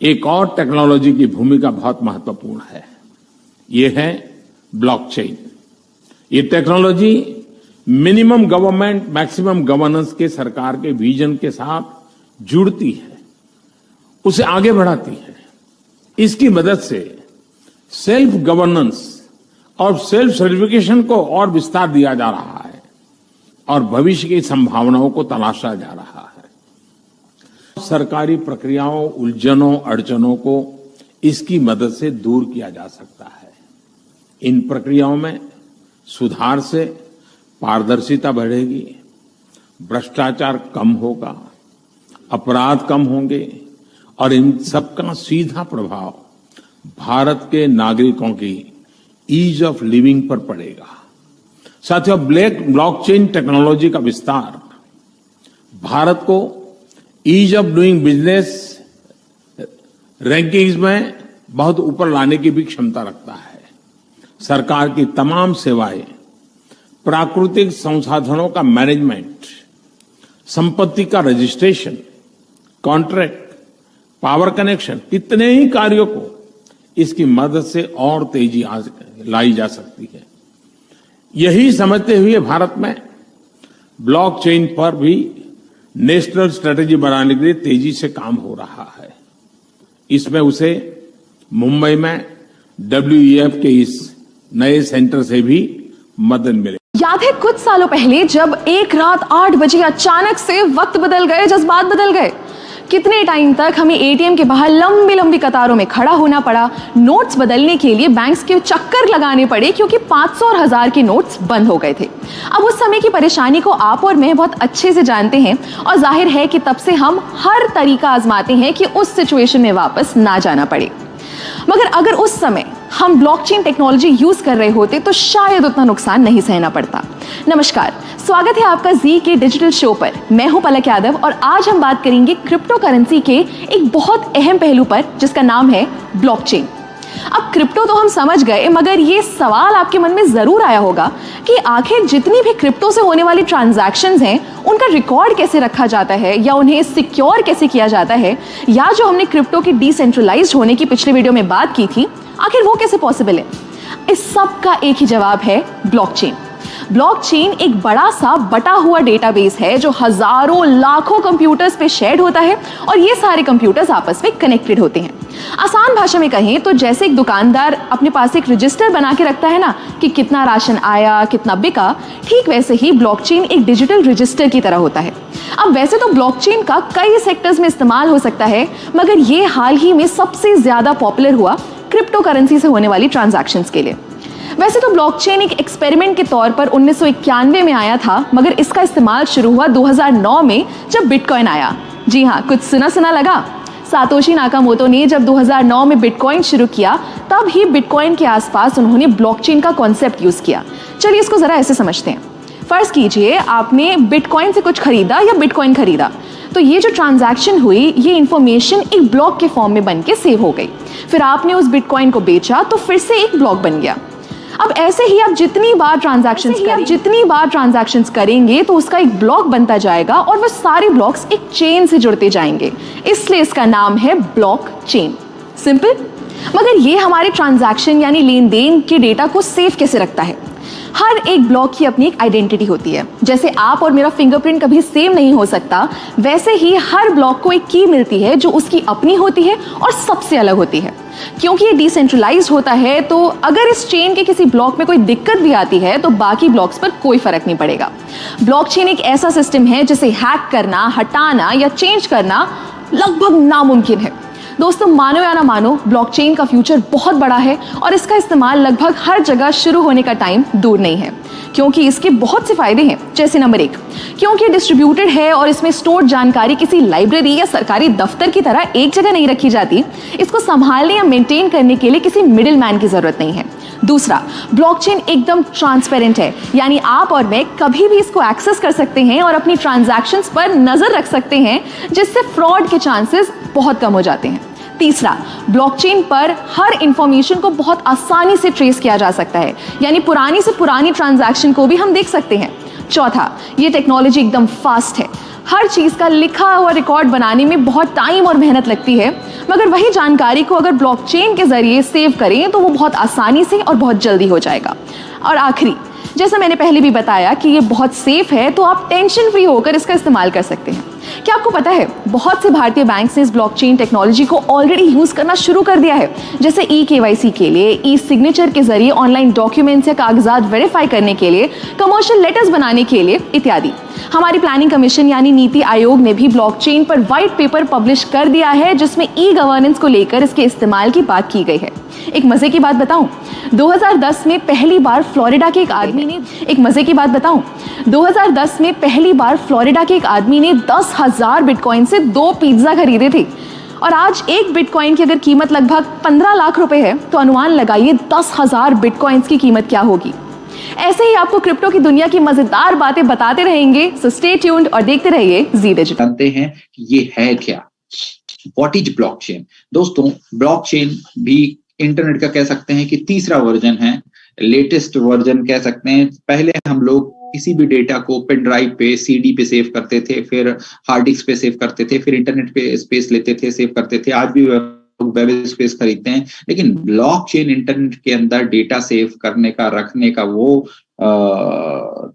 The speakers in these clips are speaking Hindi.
एक और टेक्नोलॉजी की भूमिका बहुत महत्वपूर्ण है। ये है ब्लॉकचेन। ये technology minimum government maximum governance के सरकार के विजन के साथ जुड़ती है, उसे आगे बढ़ाती है। इसकी मदद से सेल्फ गवर्नेंस और सेल्फ सर्टिफिकेशन को और विस्तार दिया जा रहा है और भविष्य की संभावनाओं को तलाशा जा रहा है। सरकारी प्रक्रियाओं, उलझनों, अड़चनों को इसकी मदद से दूर किया जा सकता है। इन प्रक्रियाओं में सुधार से पारदर्शिता बढ़ेगी, भ्रष्टाचार कम होगा, अपराध कम होंगे और इन सबका सीधा प्रभाव भारत के नागरिकों की ईज ऑफ लिविंग पर पड़ेगा। साथियों, ब्लॉकचेन टेक्नोलॉजी का विस्तार भारत को ease of doing business rankings में बहुत ऊपर लाने की भी क्षमता रखता है। सरकार की तमाम सेवाएं, प्राकृतिक संसाधनों का मैनेजमेंट, संपत्ति का रजिस्ट्रेशन, कॉन्ट्रैक्ट, पावर कनेक्शन, कितने ही कार्यों को इसकी मदद से और तेजी लाई जा सकती है। यही समझते हुए भारत में ब्लॉकचेन पर भी नेशनल स्ट्रेटेजी बनाने के लिए तेजी से काम हो रहा है। इसमें उसे मुंबई में WEF के इस नए सेंटर से भी मदद मिले। याद है कुछ सालों पहले जब एक रात 8 बजे अचानक से वक्त बदल गए, जज्बात बदल गए। कितने टाइम तक हमें ATM के बाहर लंबी लंबी कतारों में खड़ा होना पड़ा, नोट्स बदलने के लिए बैंक्स के चक्कर लगाने पड़े क्योंकि 500 और 1000 के नोट्स बंद हो गए थे। अब उस समय की परेशानी को आप और मैं बहुत अच्छे से जानते हैं और जाहिर है कि तब से हम हर तरीका आजमाते हैं कि उस सिचुएशन में वापस ना जाना पड़े। मगर अगर उस समय हम ब्लॉकचेन टेक्नोलॉजी यूज कर रहे होते तो शायद उतना नुकसान नहीं सहना पड़ता। नमस्कार, स्वागत है आपका जी के डिजिटल शो पर। मैं हूं पलक यादव और आज हम बात करेंगे क्रिप्टो करेंसी के एक बहुत अहम पहलू पर जिसका नाम है ब्लॉकचेन। अब क्रिप्टो तो हम समझ गए, मगर ये सवाल आपके मन में जरूर आया होगा कि आखिर जितनी भी क्रिप्टो से होने वाली ट्रांजैक्शंस हैं उनका रिकॉर्ड कैसे रखा जाता है या उन्हें सिक्योर कैसे किया जाता है, या जो हमने क्रिप्टो की डिसेंट्रलाइज्ड होने की पिछले वीडियो में बात की थी, आखिर वो कैसे पॉसिबल है। इस सब का एक ही जवाब है ब्लॉकचेन। ब्लॉकचेन एक बड़ा सा बटा हुआ डेटाबेस है जो हजारों लाखों कंप्यूटर्स पे शेयर्ड होता है और ये सारे कंप्यूटर्स आपस में कनेक्टेड होते हैं। आसान भाषा में कहें तो जैसे एक दुकानदार अपने पास एक रजिस्टर बना के रखता है ना कि कितना राशन आया, कितना बिका, ठीक वैसे ही ब्लॉकचेन एक डिजिटल रजिस्टर की तरह होता है। अब वैसे तो ब्लॉकचेन का कई सेक्टर्स में इस्तेमाल हो सकता है, मगर ये हाल ही में सबसे ज्यादा पॉपुलर हुआ क्रिप्टो करेंसी से होने वाली ट्रांजैक्शंस के लिए। वैसे तो ब्लॉकचेन एक एक्सपेरिमेंट के तौर पर 1991 में आया था, मगर इसका इस्तेमाल शुरू हुआ 2009 में जब बिटकॉइन आया। जी हाँ, कुछ सुना लगा। सातोशी नाकामोटो ने जब 2009 में बिटकॉइन शुरू किया तब ही बिटकॉइन के आसपास उन्होंने ब्लॉकचेन का कॉन्सेप्ट यूज किया। चलिए इसको जरा ऐसे समझते हैं। फर्ज कीजिए आपने बिटकॉइन से कुछ खरीदा या बिटकॉइन खरीदा, तो ये जो ट्रांजैक्शन हुई ये इंफॉर्मेशन एक ब्लॉक के फॉर्म में बन के सेव हो गई। फिर आपने उस बिटकॉइन को बेचा तो फिर से एक ब्लॉक बन गया। अब ऐसे ही आप जितनी बार ट्रांजैक्शंस करेंगे तो उसका एक ब्लॉक बनता जाएगा और वो सारे ब्लॉक्स एक चेन से जुड़ते जाएंगे, इसलिए इसका नाम है ब्लॉकचेन। सिंपल। मगर ये हमारे ट्रांजैक्शन यानी लेन देन के डेटा को सेव कैसे रखता है? हर एक ब्लॉक की अपनी एक आइडेंटिटी होती है। जैसे आप और मेरा फिंगरप्रिंट कभी सेम नहीं हो सकता, वैसे ही हर ब्लॉक को एक की मिलती है जो उसकी अपनी होती है और सबसे अलग होती है। क्योंकि ये डिसेंट्रलाइज्ड होता है तो अगर इस चेन के किसी ब्लॉक में कोई दिक्कत भी आती है तो बाकी ब्लॉक्स पर कोई फर्क नहीं पड़ेगा। ब्लॉकचेन एक ऐसा सिस्टम है जिसे हैक करना, हटाना या चेंज करना लगभग नामुमकिन है। दोस्तों, मानो या ना मानो, ब्लॉकचेन का फ्यूचर बहुत बड़ा है और इसका इस्तेमाल लगभग हर जगह शुरू होने का टाइम दूर नहीं है, क्योंकि इसके बहुत से फायदे हैं। जैसे नंबर 1, क्योंकि डिस्ट्रीब्यूटेड है और इसमें स्टोर्ड जानकारी किसी लाइब्रेरी या सरकारी दफ्तर की तरह एक जगह नहीं रखी जाती। इसको संभालने या मेंटेन करने के लिए किसी मिडिल मैन की जरूरत नहीं है। दूसरा, ब्लॉकचेन एकदम ट्रांसपेरेंट है, यानी आप और मैं कभी भी इसको एक्सेस कर सकते हैं और अपनी ट्रांजैक्शंस पर नजर रख सकते हैं, जिससे फ्रॉड के चांसेस बहुत कम हो जाते हैं। तीसरा, ब्लॉकचेन पर हर इंफॉर्मेशन को बहुत आसानी से ट्रेस किया जा सकता है, यानी पुरानी से पुरानी ट्रांजैक्शन को भी हम देख सकते हैं। चौथा, ये टेक्नोलॉजी एकदम फास्ट है। हर चीज़ का लिखा हुआ रिकॉर्ड बनाने में बहुत टाइम और मेहनत लगती है, मगर वही जानकारी को अगर ब्लॉकचेन के जरिए सेव करें तो वो बहुत आसानी से और बहुत जल्दी हो जाएगा। और आखिरी, जैसा मैंने पहले भी बताया कि ये बहुत सेफ है, तो आप टेंशन फ्री होकर इसका इस्तेमाल कर सकते हैं। क्या आपको पता है, बहुत से भारतीय बैंक्स ने इस ब्लॉकचेन टेक्नोलॉजी को ऑलरेडी यूज करना शुरू कर दिया है, जैसे ई-KYC के लिए, ई-सिग्नेचर के जरिए ऑनलाइन डॉक्यूमेंट्स या कागजात वेरीफाई करने के लिए, कमर्शियल लेटर्स बनाने के लिए इत्यादि। हमारी प्लानिंग कमीशन यानी नीति आयोग ने भी ब्लॉकचेन पर व्हाइट पेपर पब्लिश कर दिया है, जिसमें ई-गवर्नेंस को लेकर इसके इस्तेमाल की बात की गई है। एक मजे की बात बताऊं, 2010 में पहली बार फ्लोरिडा के एक आदमी ने 10,000 बिटकॉइन से 2 पिज्जा खरीदे थे, और आज एक बिटकॉइन की अगर कीमत लगभग 15 लाख रुपए है, तो अनुमान लगाइए 10,000 बिटकॉइंस की कीमत क्या होगी। ऐसे ही आपको क्रिप्टो की दुनिया की मजेदार बातें बताते रहेंगे, सो स्टे ट्यून्ड और देखते रहिए जी डिजिटल। जानते हैं कि ये है क्या, व्हाट इज ब्लॉकचेन। दोस्तों, ब्लॉकचेन भी इंटरनेट का कह सकते हैं कि तीसरा वर्जन है, लेटेस्ट वर्जन कह सकते हैं। पहले हम लोग किसी भी डेटा को पेन ड्राइव पे, CD पे सेव करते थे, फिर हार्ड डिस्क पे सेव करते थे, फिर इंटरनेट पे स्पेस लेते थे, सेव करते थे। आज भी वेब स्पेस खरीदते हैं, लेकिन ब्लॉकचेन इंटरनेट के अंदर डेटा सेव करने का, रखने का वो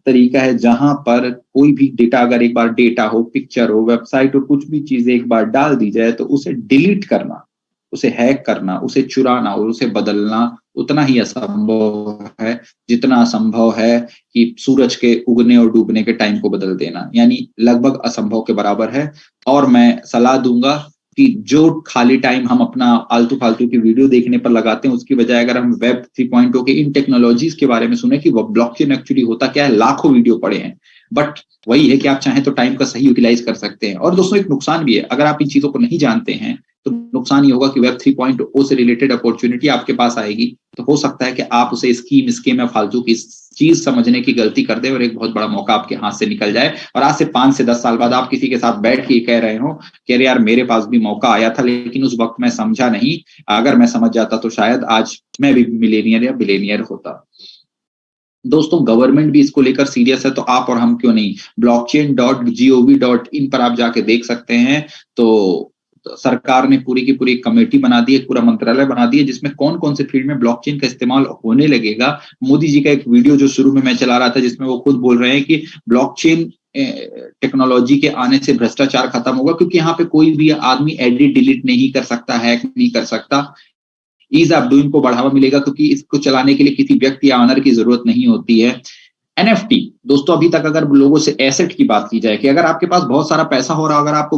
तरीका है जहां पर कोई भी डेटा, अगर एक बार डेटा हो, पिक्चर हो, वेबसाइट हो, कुछ भी चीजें एक बार डाल दी जाए तो उसे डिलीट करना, उसे हैक करना, उसे चुराना और उसे बदलना उतना ही असंभव है जितना असंभव है कि सूरज के उगने और डूबने के टाइम को बदल देना, यानी लगभग असंभव के बराबर है। और मैं सलाह दूंगा कि जो खाली टाइम हम अपना आलतू फालतू की वीडियो देखने पर लगाते हैं, उसकी बजाय अगर हम वेब 3.0 के इन टेक्नोलॉजीज के बारे में सुने कि वो ब्लॉकचेन एक्चुअली होता क्या है, लाखों वीडियो पड़े हैं, बट वही है कि आप चाहें तो टाइम का सही यूटिलाइज कर सकते हैं। और दोस्तों, एक नुकसान भी है, अगर आप इन चीजों को नहीं जानते हैं तो नुकसान ये होगा कि वेब 3.0 से रिलेटेड अपॉर्चुनिटी आपके पास आएगी, तो हो सकता है कि आप उसे स्कीम या फालतू की चीज समझने की गलती कर दे और एक बहुत बड़ा मौका आपके हाथ से निकल जाए। और आज से 5 से 10 साल बाद आप किसी के साथ बैठ के कह रहे हो कि अरे यार, मेरे पास भी मौका आया था, लेकिन उस वक्त मैं समझा नहीं, अगर मैं समझ जाता तो शायद आज मैं भी मिलेनियर या बिलेनियर होता। दोस्तों, गवर्नमेंट भी इसको लेकर सीरियस है, तो आप और हम क्यों नहीं। blockchain.gov.in पर आप जाके देख सकते हैं। तो सरकार ने पूरी की पूरी कमेटी बना दी है, पूरा मंत्रालय बना दिया, जिसमें कौन कौन से फील्ड में ब्लॉकचेन का इस्तेमाल होने लगेगा। मोदी जी का एक वीडियो जो शुरू में मैं चला रहा था, जिसमें वो खुद बोल रहे हैं कि ब्लॉकचेन टेक्नोलॉजी के आने से भ्रष्टाचार खत्म होगा, क्योंकि यहाँ पे कोई भी आदमी एडिट डिलीट नहीं कर सकता, हैक नहीं कर सकता। ईज ऑफ डूइंग को बढ़ावा मिलेगा, क्योंकि इसको चलाने के लिए किसी व्यक्ति या ऑनर की जरूरत नहीं होती है। NFT, दोस्तों, अभी तक अगर लोगों से एसेट की बात की जाए कि अगर आपके पास बहुत सारा पैसा हो रहा, अगर आपको